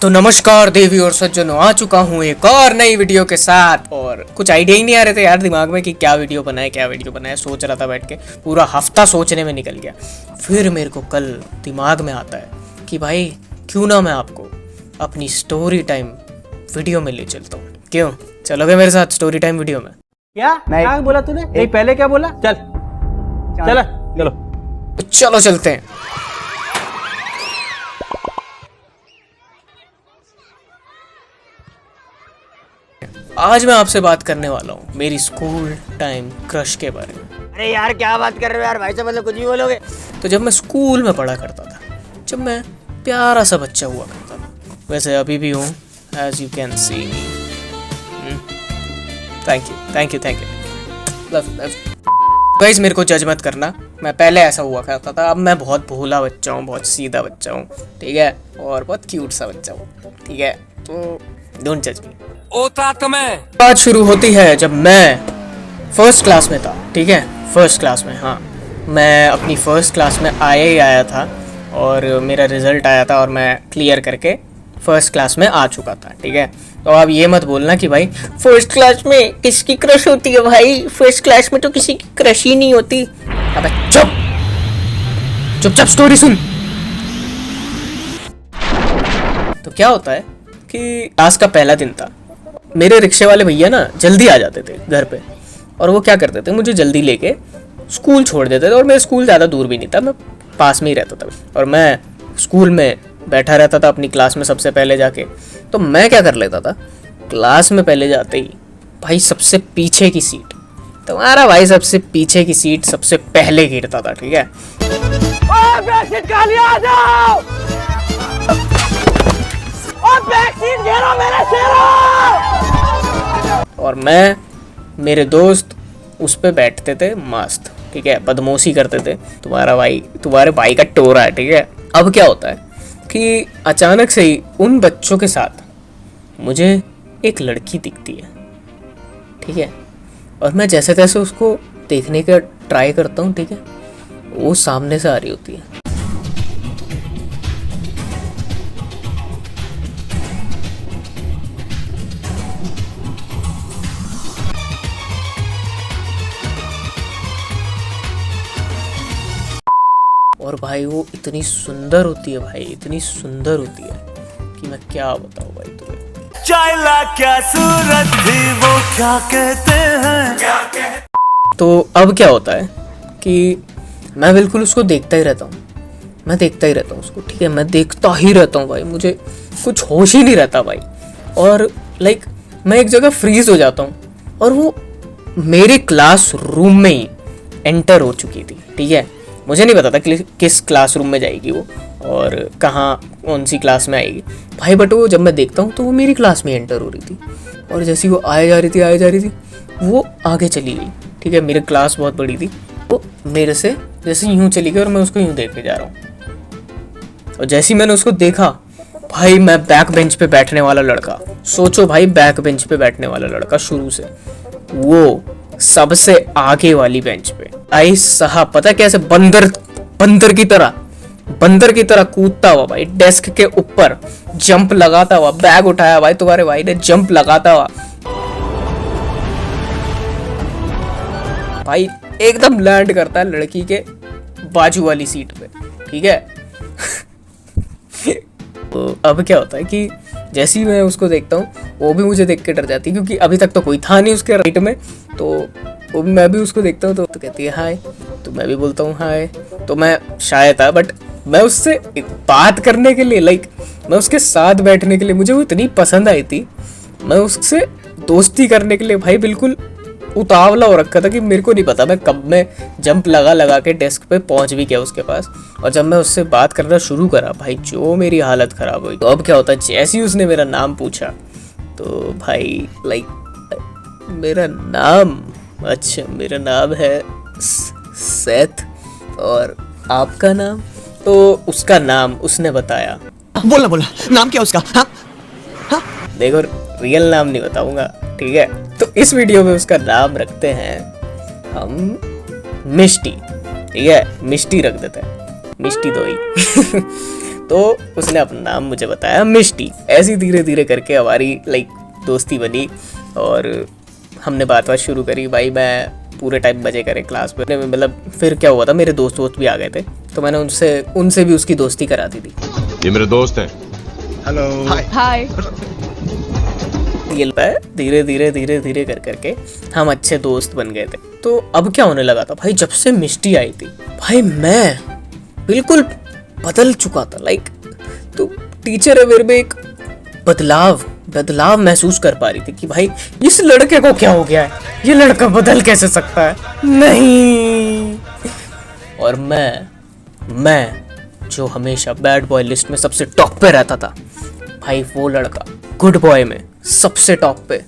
तो नमस्कार देवी और सज्जनों, आ चुका हूँ एक और नई वीडियो के साथ। और कुछ आइडिया ही नहीं आ रहे थे यार दिमाग में कि क्या वीडियो बनाए। सोच रहा था बैठ के, पूरा हफ्ता सोचने में निकल गया। फिर मेरे को कल दिमाग में आता है कि भाई क्यों ना मैं आपको अपनी स्टोरी टाइम वीडियो में ले चलता हूँ। क्यों, चलोगे मेरे साथ स्टोरी टाइम वीडियो में? क्या बोला तूने? नहीं, पहले क्या बोला? चलो चलते हैं। आज मैं आपसे बात करने वाला हूँ मेरी स्कूल टाइम क्रश के बारे में। अरे यार क्या बात कर रहे हो यार, भाई साहब, मतलब कुछ भी बोलोगे। तो जब मैं स्कूल में पढ़ा करता था, जब मैं प्यारा सा बच्चा हुआ करता था, वैसे अभी भी हूँ, as you can see me. Thank you guys, मेरे को जज मत करना। मैं पहले ऐसा हुआ करता था, अब मैं बहुत भोला बच्चा हूँ, बहुत सीधा बच्चा हूँ, ठीक है, और बहुत क्यूट सा बच्चा हूँ, ठीक है। तो डोंट जज मी। बात शुरू होती है जब मैं फर्स्ट क्लास में था, ठीक है, फर्स्ट क्लास में। हाँ, मैं अपनी फर्स्ट क्लास में आया था और मेरा रिजल्ट आया था और मैं क्लियर करके फर्स्ट क्लास में आ चुका था, ठीक है। तो आप ये मत बोलना कि भाई फर्स्ट क्लास में किसकी क्रश होती है। भाई फर्स्ट क्लास में तो किसी की क्रश ही नहीं होती। अबे चुपचाप स्टोरी सुन। तो क्या होता है कि क्लास का पहला दिन था। मेरे रिक्शे वाले भैया ना जल्दी आ जाते थे घर पे, और वो क्या करते थे, मुझे जल्दी लेके स्कूल छोड़ देते थे। और मेरा स्कूल ज़्यादा दूर भी नहीं था, मैं पास में ही रहता था, और मैं स्कूल में बैठा रहता था अपनी क्लास में सबसे पहले जाके। तो मैं क्या कर लेता था, क्लास में पहले जाते ही भाई सबसे पीछे की सीट, तुम्हारा भाई सबसे पीछे की सीट सबसे पहले गिरता था, ठीक है। और मैं, मेरे दोस्त उस पे बैठते थे मस्त, ठीक है, बदमाशी करते थे। तुम्हारे भाई का टोरा है, ठीक है। अब क्या होता है कि अचानक से ही उन बच्चों के साथ मुझे एक लड़की दिखती है, ठीक है, और मैं जैसे तैसे उसको देखने का ट्राई करता हूँ, ठीक है। वो सामने से आ रही होती है। और भाई वो इतनी सुंदर होती है, भाई इतनी सुंदर होती है कि मैं क्या बताऊँ भाई तुम्हें। चाइला क्या सूरत थी वो क्या कहते हैं। तो अब क्या होता है कि मैं बिल्कुल उसको देखता ही रहता हूँ, उसको, ठीक है, मैं देखता ही रहता हूँ भाई, मुझे कुछ होश ही नहीं रहता भाई। और लाइक मैं एक जगह फ्रीज हो जाता हूँ, और वो मेरे क्लास रूम में ही एंटर हो चुकी थी, ठीक है। मुझे नहीं पता था कि किस क्लासरूम में जाएगी वो और कौन सी क्लास में आएगी भाई, बट वो जब मैं देखता हूँ तो वो मेरी क्लास में एंटर हो रही थी। और जैसी वो आए जा रही थी वो आगे चली गई, ठीक है। मेरी क्लास बहुत बड़ी थी, वो मेरे से जैसे यूँ चली गई और मैं उसको यूँ देख के जा रहा हूँ। और जैसे ही मैंने उसको देखा भाई, मैं बैक बेंच पे बैठने वाला लड़का, सोचो भाई, बैक बेंच पे बैठने वाला लड़का शुरू से, वो सबसे आगे वाली बेंच पे। आई साहब, पता कैसे बंदर की तरह कूदता हुआ भाई, डेस्क के ऊपर जंप लगाता हुआ, बैग उठाया भाई, तुम्हारे भाई ने जंप लगाता हुआ भाई एकदम लैंड करता है लड़की के बाजू वाली सीट पे, ठीक है। तो अब क्या होता है कि जैसे ही मैं उसको देखता हूँ, वो भी मुझे देख के डर जाती है, क्योंकि अभी तक तो कोई था नहीं उसके राइट में। तो मैं भी उसको देखता हूँ तो कहती है हाय, तो मैं भी बोलता हूँ हाय। तो मैं शाय था, बट मैं उससे बात करने के लिए, लाइक मैं उसके साथ बैठने के लिए, मुझे वो इतनी पसंद आई थी, मैं उससे दोस्ती करने के लिए भाई बिल्कुल उतावला हो रखा था कि मेरे को नहीं पता मैं कब में जंप लगा के डेस्क पे पहुंच भी गया उसके पास। और जब मैं उससे बात करना शुरू करा भाई, जो मेरी हालत खराब हुई। तो अब क्या होता है, जैसे ही उसने मेरा नाम पूछा तो भाई लाइक मेरा नाम है सेथ, और आपका नाम? तो उसका नाम उसने बताया। बोला नाम क्या उसका? हाँ? देखो, रियल नाम नहीं बताऊंगा, ठीक है। तो इस वीडियो में उसका नाम रखते हैं हम मिष्टी, ठीक है, मिष्टी रख देते हैं, मिष्टी दोई। तो उसने अपना नाम मुझे बताया मिष्टी। ऐसी धीरे धीरे करके हमारी लाइक दोस्ती बनी और हमने बात शुरू करी। भाई मैं पूरे टाइम मजे करे क्लास में, मतलब फिर क्या हुआ था, मेरे दोस्त भी आ गए थे, तो मैंने उनसे भी उसकी दोस्ती करा दी थी। ये मेरे दोस्त हैं। Hello hi. धीरे धीरे कर करके हम अच्छे दोस्त बन गए थे। तो अब क्या होने लगा था भाई, जब से मिष्टी आई थी भाई मैं बिल्कुल बदल चुका था। लाइक तो टीचर है मेरे में एक बदलाव महसूस कर पा रही थी कि भाई इस लड़के को क्या हो गया है, ये लड़का बदल कैसे सकता है। नहीं, और मैं जो हमेशा बैड बॉय लिस्ट में सबसे टॉप पे रहता था भाई, वो लड़का गुड बॉय में सबसे टॉप पे,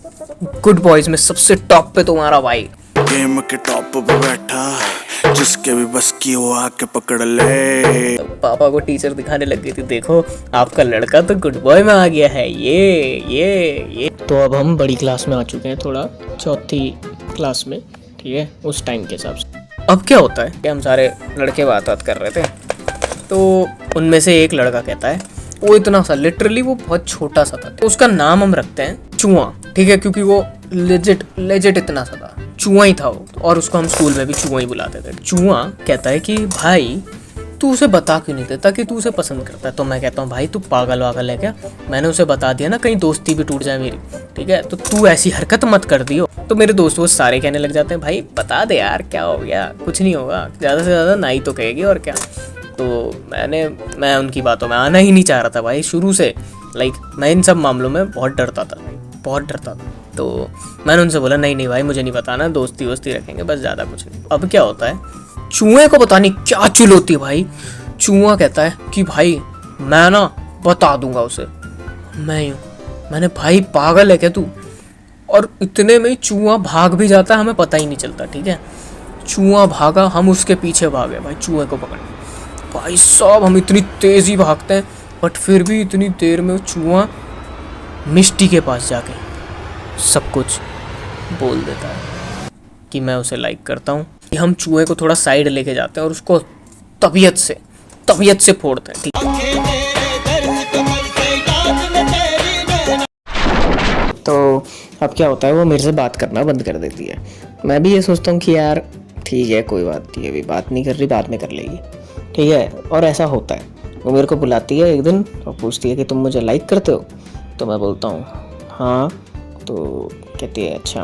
गुड बॉयज में सबसे टॉप पे तुम्हारा भाई। गेम के टॉप पे बैठा, जिसके भी बस की वो आके पकड़ ले। पापा को टीचर दिखाने लग गई थी, देखो आपका लड़का तो गुड बॉय में आ गया है। ये तो अब हम बड़ी क्लास में आ चुके हैं, थोड़ा चौथी क्लास में, ठीक है, उस टाइम के हिसाब से। अब क्या होता है कि हम सारे लड़के बात कर रहे थे, तो उनमें से एक लड़का कहता है, वो इतना सा, लिटरली वो बहुत छोटा सा था, तो उसका नाम हम रखते हैं चुआ, ठीक है, क्योंकि वो लेजिट इतना सा था, चुआ ही था वो, और उसको हम स्कूल में भी चुआ ही बुलाते थे। चुआ कहता है कि भाई तू उसे बता क्यों नहीं देता कि तू उसे पसंद करता है। तो मैं कहता हूँ भाई तू पागल वागल है क्या, मैंने उसे बता दिया ना, कहीं दोस्ती भी टूट जाए मेरी, ठीक है, तो तू ऐसी हरकत मत कर दियो। तो मेरे दोस्त वो सारे कहने लग जाते हैं भाई बता दे यार, क्या हो गया, कुछ नहीं होगा, ज़्यादा से ज़्यादा ना ही तो कहेगी और क्या। तो मैं उनकी बातों में आना ही नहीं चाह रहा था भाई शुरू से। लाइक मैं इन सब मामलों में बहुत डरता था। तो मैंने उनसे बोला नहीं भाई मुझे नहीं बताना, दोस्ती वोस्ती रखेंगे बस, ज़्यादा कुछ नहीं। अब क्या होता है, चूहे को पता नहीं क्या चुल होती है भाई। चूहा कहता है कि भाई मैं ना बता दूंगा उसे। मैंने भाई पागल है क्या तू। और इतने में चूहा भाग भी जाता है, हमें पता ही नहीं चलता, ठीक है। चूहा भागा, हम उसके पीछे भागे भाई चूहे को पकड़ने। भाई साहब हम इतनी तेज़ी भागते हैं, बट फिर भी इतनी देर में चूहा मिष्टी के पास जाके सब कुछ बोल देता है कि मैं उसे लाइक करता हूँ। हम चूहे को थोड़ा साइड लेके जाते हैं और उसको तबीयत से फोड़ते हैं, ठीक है। तो अब क्या होता है, वो मेरे से बात करना बंद कर देती है। मैं भी ये सोचता हूँ कि यार ठीक है कोई बात नहीं, अभी बात नहीं कर रही, बाद में कर लेगी, ठीक है। और ऐसा होता है, वो मेरे को बुलाती है एक दिन और पूछती है कि तुम मुझे लाइक करते हो। तो मैं बोलता हूँ हाँ। तो कहती है अच्छा,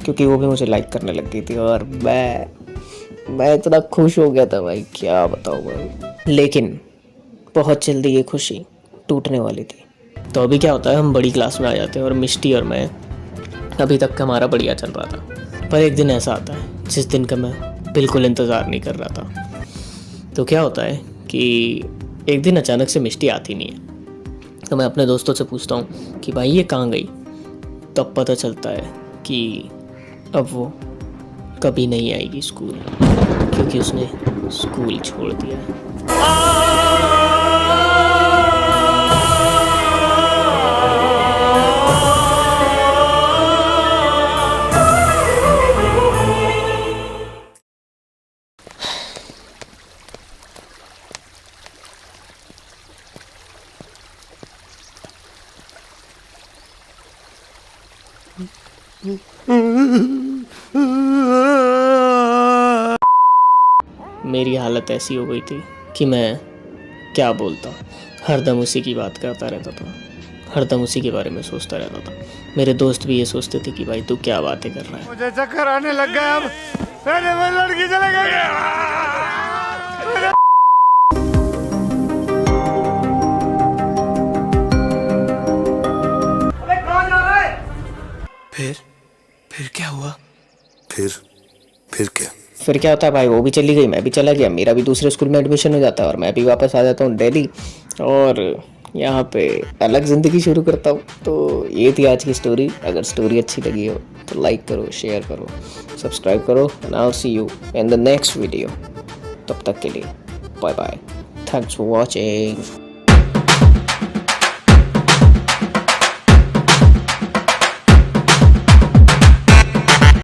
क्योंकि वो भी मुझे लाइक करने लग गई थी। और मैं इतना खुश हो गया था भाई, क्या बताऊँ भाई। लेकिन बहुत जल्दी ये खुशी टूटने वाली थी। तो अभी क्या होता है, हम बड़ी क्लास में आ जाते हैं और मिष्टी और मैं अभी तक का हमारा बढ़िया चल रहा था। पर एक दिन ऐसा आता है जिस दिन का मैं बिल्कुल इंतज़ार नहीं कर रहा था। तो क्या होता है कि एक दिन अचानक से मिष्टी आती नहीं है। तो मैं अपने दोस्तों से पूछता हूँ कि भाई ये कहाँ गई। तब पता चलता है कि अब वो कभी नहीं आएगी स्कूल, क्योंकि उसने स्कूल छोड़ दिया है। मेरी हालत ऐसी हो गई थी कि मैं क्या बोलता, हरदम उसी की बात करता रहता था, हरदम उसी के बारे में सोचता रहता था। मेरे दोस्त भी ये सोचते थे कि भाई तू क्या बातें कर रहा है। मुझे चक्कर आने लग गया, अब मैंने वो लड़की चले गई। फिर क्या हुआ? फिर क्या? फिर क्या होता है भाई, वो भी चली गई, मैं भी चला गया, मेरा भी दूसरे स्कूल में एडमिशन हो जाता है और मैं भी वापस आ जाता हूँ दिल्ली और यहाँ पे अलग ज़िंदगी शुरू करता हूँ। तो ये थी आज की स्टोरी। अगर स्टोरी अच्छी लगी हो तो लाइक करो, शेयर करो, सब्सक्राइब करो and I will see you in the next video. तब तक के लिए bye bye, thanks for watching.